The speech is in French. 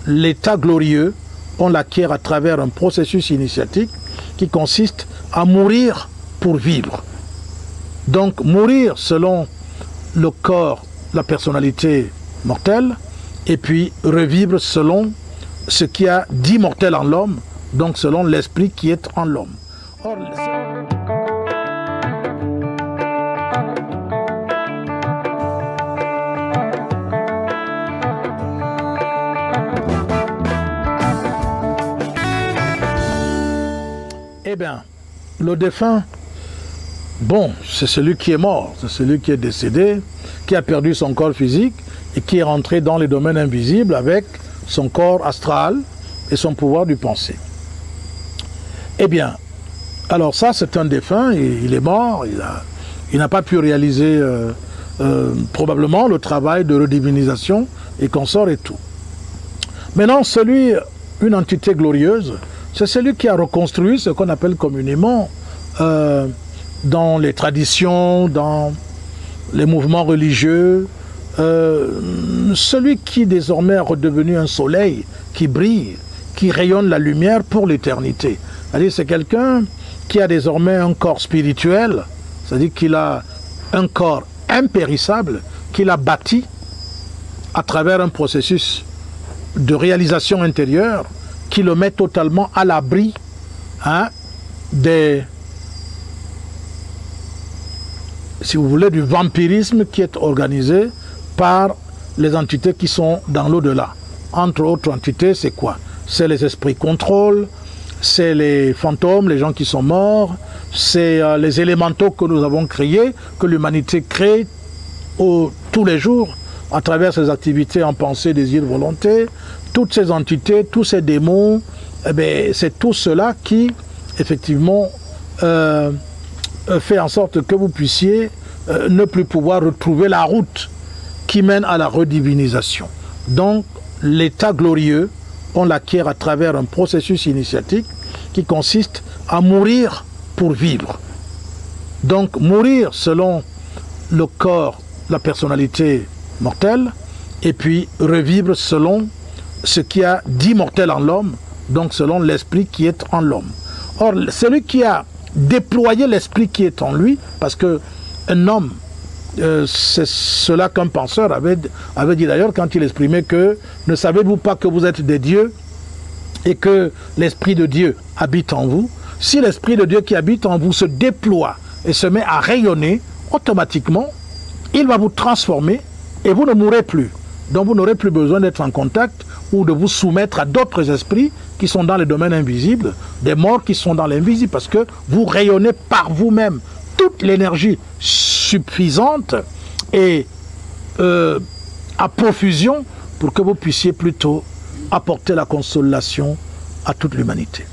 l'état glorieux, on l'acquiert à travers un processus initiatique qui consiste à mourir pour vivre. Donc mourir selon le corps, la personnalité mortelle, et puis revivre selon ce qui a d'immortel en l'homme, donc selon l'esprit qui est en l'homme. Or, eh bien, le défunt, bon, c'est celui qui est mort, c'est celui qui est décédé, qui a perdu son corps physique et qui est rentré dans les domaines invisibles avec son corps astral et son pouvoir du penser. Eh bien, alors ça c'est un défunt, il est mort, il n'a pas pu réaliser probablement le travail de redivinisation et consort et tout. Maintenant, une entité glorieuse, c'est celui qui a reconstruit ce qu'on appelle communément dans les traditions, dans les mouvements religieux, celui qui désormais est redevenu un soleil qui brille, qui rayonne la lumière pour l'éternité. C'est-à-dire c'est quelqu'un qui a désormais un corps spirituel, c'est-à-dire qu'il a un corps impérissable, qu'il a bâti à travers un processus de réalisation intérieure qui le met totalement à l'abri si vous voulez, du vampirisme qui est organisé par les entités qui sont dans l'au-delà. Entre autres entités, c'est quoi? C'est les esprits contrôle, c'est les fantômes, les gens qui sont morts, c'est les élémentaux que nous avons créés, que l'humanité crée tous les jours à travers ses activités en pensée, désir, volonté. Toutes ces entités, tous ces démons, eh c'est tout cela qui, effectivement, fait en sorte que vous puissiez ne plus pouvoir retrouver la route qui mène à la redivinisation. Donc, l'état glorieux, on l'acquiert à travers un processus initiatique qui consiste à mourir pour vivre. Donc, mourir selon le corps, la personnalité mortelle, et puis revivre selon ce qui a d'immortel en l'homme, donc selon l'esprit qui est en l'homme. Or, celui qui a déployé l'esprit qui est en lui, parce qu'un homme, c'est cela qu'un penseur avait dit d'ailleurs quand il exprimait que ne savez-vous pas que vous êtes des dieux et que l'esprit de Dieu habite en vous. Si l'esprit de Dieu qui habite en vous se déploie et se met à rayonner, automatiquement, il va vous transformer et vous ne mourrez plus. Donc vous n'aurez plus besoin d'être en contact ou de vous soumettre à d'autres esprits qui sont dans les domaines invisibles, des morts qui sont dans l'invisible, parce que vous rayonnez par vous-même toute l'énergie suffisante et à profusion pour que vous puissiez plutôt apporter la consolation à toute l'humanité.